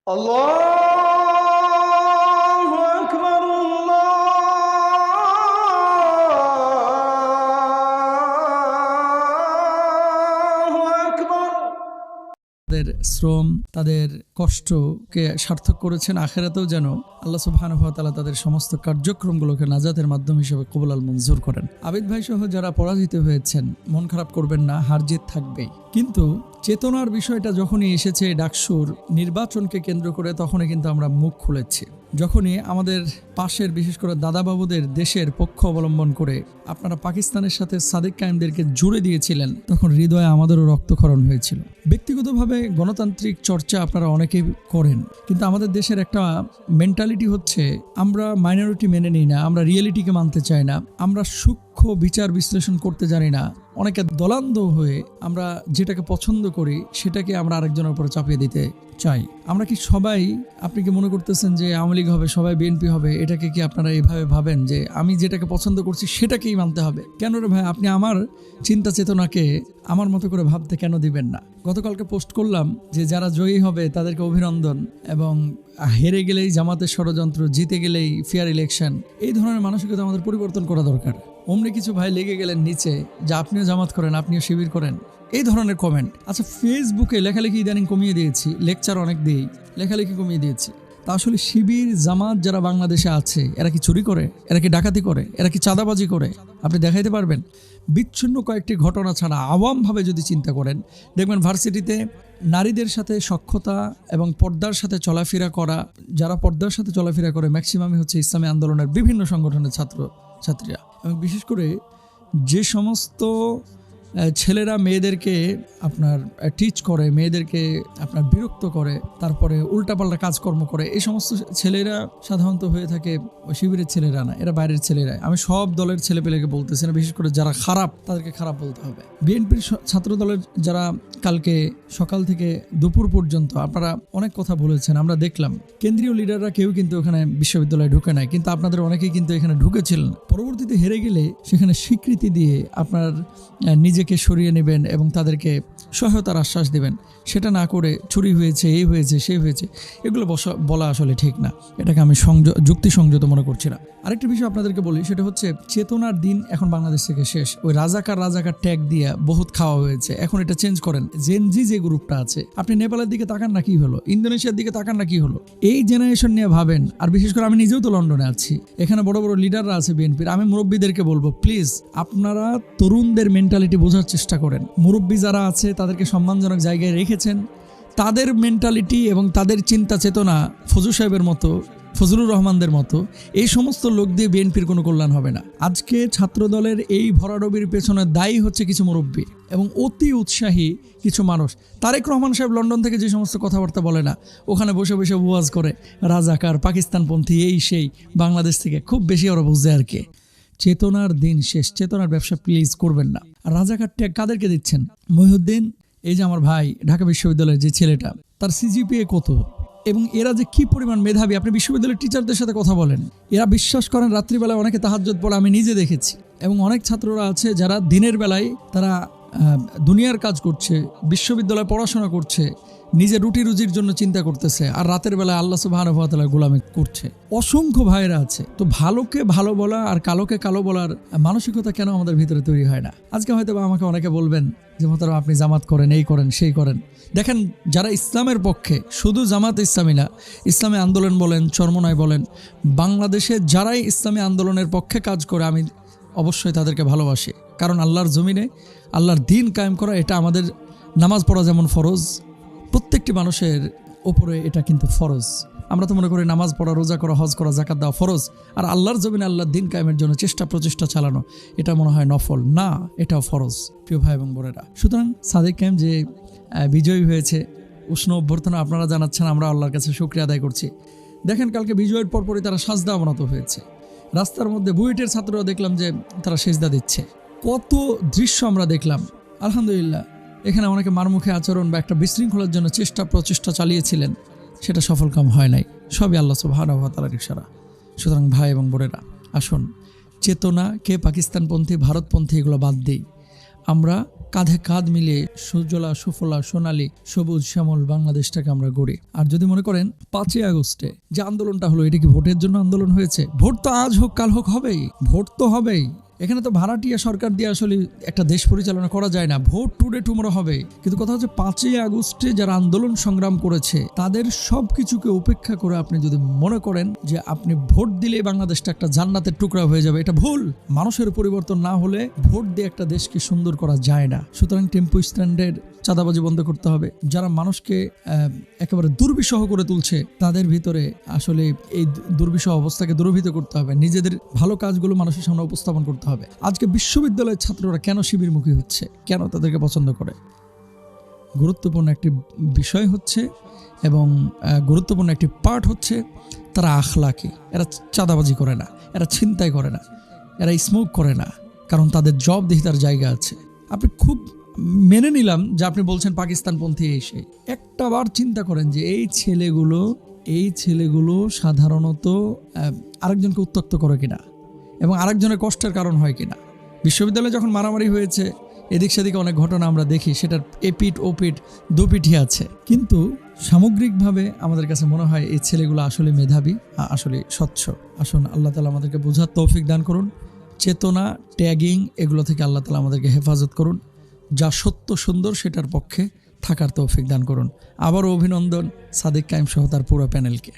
আল্লাহু আকবার, আল্লাহু আকবার। তাদের শ্রম, তাদের কষ্টকে সার্থক করেছেন। আখিরাতেও যেন আল্লাহ সুবহানাহু ওয়া তাআলা তাদের সমস্ত কার্যক্রমগুলোকে নাজাতের মাধ্যম হিসেবে কবুল আল মঞ্জুর করেন। আবিদ ভাই সহ যারা পরাজিত হয়েছেন, মন খারাপ করবেন না, হার জিত থাকবেই। কিন্তু চেতনার বিষয়টা যখনই এসেছে ডাকসুর নির্বাচনকে কেন্দ্র করে, তখনই কিন্তু আমরা মুখ খুলেছি। যখনই আমাদের পাশের, বিশেষ করে দাদাবাবুদের দেশের পক্ষ অবলম্বন করে আপনারা পাকিস্তানের সাথে সাদেক কায়েমদেরকে জুড়ে দিয়েছিলেন, তখন হৃদয়ে আমাদেরও রক্তক্ষরণ হয়েছিল। ব্যক্তিগতভাবে গণতান্ত্রিক চর্চা আপনারা অনেকেই করেন, কিন্তু আমাদের দেশের একটা মেন্টালিটি হচ্ছে আমরা মাইনরিটি মেনে নিই না, আমরা রিয়েলিটিকে মানতে চাই না, আমরা সূক্ষ্ম বিচার বিশ্লেষণ করতে জানি না। অনেকে দলান্ধ হয়ে আমরা যেটাকে পছন্দ করি সেটাকে আমরা আরেকজনের উপরে চাপিয়ে দিতে চাই। আমরা কি সবাই, আপনি কি মনে করতেছেন যে আওয়ামী লীগ হবে, সবাই বিএনপি হবে? এটাকে কি আপনারা এইভাবে ভাবেন যে আমি যেটাকে পছন্দ করছি সেটাকেই মানতে হবে? কেন রে ভাই, আপনি আমার চিন্তা চেতনাকে আমার মতো করে ভাবতে কেন দিবেন না? গতকালকে পোস্ট করলাম যে যারা জয়ী হবে তাদেরকে অভিনন্দন, এবং হেরে গেলেই জামাতের ষড়যন্ত্র, জিতে গেলেই ফেয়ার ইলেকশন। এই ধরনের মানসিকতা আমাদের পরিবর্তন করা দরকার। অমনি কিছু ভাই লেগে গেলেন নিচে যে আপনিও জামাত করেন, আপনিও শিবির করেন, এই ধরনের কমেন্ট। আচ্ছা, ফেসবুকে লেখালেখি ইদানিং কমিয়ে দিয়েছি, লেকচার অনেক দিই, লেখালেখি কমিয়ে দিয়েছি। তা আসলে শিবির জামাত যারা বাংলাদেশে আছে, এরা কি চুরি করে, এরা কি ডাকাতি করে, এরা কি চাঁদাবাজি করে? আপনি দেখাইতে পারবেন? বিচ্ছিন্ন কয়েকটি ঘটনা ছাড়া আওয়ামভাবে যদি চিন্তা করেন, দেখবেন ভার্সিটিতে নারীদের সাথে সখ্যতা এবং পর্দার সাথে চলাফেরা করা, যারা পর্দার সাথে চলাফেরা করে ম্যাক্সিমামই হচ্ছে ইসলামী আন্দোলনের বিভিন্ন সংগঠনের ছাত্রীরা। এবং বিশেষ করে যে সমস্ত ছেলেরা মেয়েদেরকে আপনার টিচ করে, মেয়েদেরকে আপনার বিরক্ত করে, তারপরে উল্টাপাল্টা কাজকর্ম করে, এই সমস্ত ছেলেরা সাধারণত হয়ে থাকে শিবিরের ছেলেরা না, এরা বাইরের ছেলেরা। আমি সব দলের ছেলেপেলেকে বলতেছি না, বিশেষ করে যারা খারাপ তাদেরকে খারাপ বলতে হবে। বিএনপির ছাত্র দলের যারা কালকে সকাল থেকে দুপুর পর্যন্ত আপনারা অনেক কথা বলেছেন, আমরা দেখলাম কেন্দ্রীয় লিডাররা কেউ কিন্তু ওখানে বিশ্ববিদ্যালয়ে ঢুকে নাই, কিন্তু আপনাদের অনেকেই কিন্তু এখানে ঢুকেছিলেন। পরবর্তীতে হেরে গেলে সেখানে স্বীকৃতি দিয়ে আপনার নিজেকে সরিয়ে নেবেন এবং তাদেরকে সহায়তার আশ্বাস দেবেন। সেটা না করে চুরি হয়েছে, এই হয়েছে, সেই হয়েছে, এগুলো বলা আসলে ঠিক না। এটাকে আমি যুক্তি সংযত মনে করছি না। আরেকটা বিষয় আপনাদেরকে বলি, সেটা হচ্ছে চেতনার দিন এখন বাংলাদেশ থেকে শেষ। ওই রাজাকার ট্যাগ দিয়ে বহুত খাওয়া হয়েছে, এখন এটা চেঞ্জ করেন। জেনজি যে গ্রুপটা আছে, আপনি নেপালের দিকে তাকান না কি হলো, ইন্দোনেশিয়ার দিকে তাকান না কি হলো, এই জেনারেশন নিয়ে ভাবেন। আর বিশেষ করে আমি নিজেও তো লন্ডনে আছি, এখানে বড় বড় লিডাররা আছে বিএনপির। আমি মুরব্বীদেরকে বলবো, প্লিজ আপনারা তরুণদের মেন্টালিটি বোঝার চেষ্টা করেন। মুরব্বী যারা আছে তাদেরকে সম্মানজনক জায়গায় রেখেছেন, তাদের মেন্টালিটি এবং তাদের চিন্তা চেতনা ফজল সাহেবের মতো, ফজলুর রহমানদের মতো এই সমস্ত লোক দিয়ে বিএনপির কোনো কল্যাণ হবে না। আজকে ছাত্র দলের এই ভরাডবির পেছনে দায়ী হচ্ছে কিছু মুরব্বী এবং অতি উৎসাহী কিছু মানুষ। তারেক রহমান সাহেব লন্ডন থেকে যে সমস্ত কথাবার্তা বলে না, ওখানে বসে বসে ওয়াজ করে, রাজাকার, পাকিস্তানপন্থী, এই সেই, বাংলাদেশ থেকে খুব বেশি ওরা বুঝছে আর কি। চেতনার দিন শেষ, চেতনার ব্যবসা প্লিজ করবেন না। আর রাজাকার ট্যাগ কাদেরকে দিচ্ছেন? মহিউদ্দিন, এই যে আমার ভাই ঢাকা বিশ্ববিদ্যালয়ের যে ছেলেটা, তার সিজিপিএ কত, এবং এরা যে কি পরিমাণ মেধাবী। আপনি বিশ্ববিদ্যালয়ের টিচারদের সাথে কথা বলেন, এরা বিশ্বাস করেন রাত্রিবেলায় অনেকে তাহাজ্জুদ পড়ে, আমি নিজে দেখেছি। এবং অনেক ছাত্ররা আছে যারা দিনের বেলায় তারা দুনিয়ার কাজ করছে, বিশ্ববিদ্যালয়ে পড়াশোনা করছে, নিজের রুটি রুজির জন্য চিন্তা করতেছে, আর রাতের বেলায় আল্লাহ সুবহানাহু ওয়া তাআলার গোলামি করছে। অসংখ্য ভাইয়েরা আছে। তো ভালোকে ভালো বলা আর কালোকে কালো বলার মানসিকতা কেন আমাদের ভিতরে তৈরি হয় না? আজকে হয়তো আমাকে অনেকে বলবেন যে মোহতারাম আপনি জামাত করেন, এই করেন, সেই করেন। দেখেন, যারা ইসলামের পক্ষে, শুধু জামাত ইসলামী না, ইসলামী আন্দোলন বলেন, চরমনায় বলেন, বাংলাদেশে যারাই ইসলামী আন্দোলনের পক্ষে কাজ করে, আমি অবশ্যই তাদেরকে ভালোবাসি। কারণ আল্লাহর জমিনে আল্লাহর দ্বীন কায়েম করা, এটা আমাদের নামাজ পড়া যেমন ফরজ, প্রত্যেকটি মানুষের ওপরে এটা কিন্তু ফরজ। আমরা তো মনে করি নামাজ পড়া, রোজা করা, হজ করা, জাকাত দেওয়া ফরজ, আর আল্লাহর জমিনে আল্লাহর দ্বীন কায়েমের জন্য প্রচেষ্টা চালানো এটা মনে হয় নফল না, এটাও ফরজ। প্রিয় ভাই এবং বোনেরা, সুতরাং সাদেক কায়েম যে বিজয়ী হয়েছে, উষ্ণ অভ্যর্থনা আপনারা জানাচ্ছেন, আমরা আল্লাহর কাছে শুকরিয়া আদায় করছি। দেখেন, কালকে বিজয়ের পরপরই তারা সাজদা অবনত হয়েছে। রাস্তার মধ্যে বুয়েটের ছাত্ররা দেখলাম যে তারা সেজদা দিচ্ছে। কত দৃশ্য আমরা দেখলাম। আলহামদুলিল্লাহ, এখানে অনেকে মারমুখে আচরণ বা একটা বিশৃঙ্খলার জন্য প্রচেষ্টা চালিয়েছিলেন, সেটা সফলকাম হয় নাই। সবই আল্লাহ সুবহানাহু ওয়া তাআলার ইশারা। সুতরাং ভাই এবং বোনেরা, আসুন চেতনা, কে পাকিস্তানপন্থী, ভারতপন্থী, এগুলো বাদ দিই। আমরা কাঁধে কাঁধ মিলিয়ে সুজলা সুফলা সোনালী সবুজ শ্যামল বাংলাদেশটাকে আমরা গড়ি। আর যদি মনে করেন 5ই আগস্টে যে আন্দোলনটা হলো, এটা কি ভোটের জন্য আন্দোলন হয়েছে? ভোট তো আজ হোক কাল হোক হবেই, ভোট তো হবেই। এখানে তো ভাড়াটিয়া সরকার দিয়ে আসলে একটা দেশ পরিচালনা করা যায় না। ভোট টুডে টুমরো হবে, কিন্তু কথা হচ্ছে 5ই আগস্টে যারা আন্দোলন সংগ্রাম করেছে তাদের সবকিছুকে উপেক্ষা করে আপনি যদি মনে করেন যে আপনি ভোট দিলে বাংলাদেশটা একটা জান্নাতের টুকরা হয়ে যাবে, এটা ভুল। মানুষের পরিবর্তন না হলে ভোট দিয়ে একটা দেশকে সুন্দর করা যায় না। সুতরাং টেম্পো স্ট্যান্ডের চাঁদাবাজি বন্ধ করতে হবে। যারা মানুষকে একেবারে দুর্বিষহ করে তুলছে তাদের ভিতরে আসলে এই দুর্বিষহ অবস্থাকে দূরীভূত করতে হবে। নিজেদের ভালো কাজগুলো মানুষের সামনে উপস্থাপন করতে হবে। আজকে বিশ্ববিদ্যালয়ের ছাত্ররা কেন শিবিরমুখী হচ্ছে, কেন তাদেরকে পছন্দ করে? গুরুত্বপূর্ণ একটি বিষয় হচ্ছে এবং গুরুত্বপূর্ণ একটি পার্ট হচ্ছে তারা আখলাকি। এরা চাঁদাবাজি করে না, এরা ছিনতাই করে না, এরা স্মোক করে না, কারণ তাদের জবাবদিহিতার জায়গা আছে। আপনি খুব মেনে নিলাম যে আপনি বলছেন পাকিস্তানপন্থী এসে, একটা বার চিন্তা করেন যে এই ছেলেগুলো সাধারণত আরেকজনকে উত্ত্যক্ত করে কিনা এবং আরেকজনের কষ্টের কারণ হয় কিনা। বিশ্ববিদ্যালয়ে যখন মারামারি হয়েছে, এদিক সেদিকে অনেক ঘটনা আমরা দেখি, সেটার এপিঠ ওপিঠ দুপিঠই আছে, কিন্তু সামগ্রিকভাবে আমাদের কাছে মনে হয় এই ছেলেগুলো আসলে মেধাবী, আসলে স্বচ্ছ। আসুন, আল্লাহ তাআলা আমাদেরকে বোঝার তৌফিক দান করুন। চেতনা, ট্যাগিং এগুলো থেকে আল্লাহ তাআলা আমাদেরকে হেফাজত করুন। যা সত্য সুন্দর সেটার পক্ষে থাকার তৌফিক দান করুন। আবারও অভিনন্দন সাদিক কায়েম সহ তার পুরো প্যানেলকে।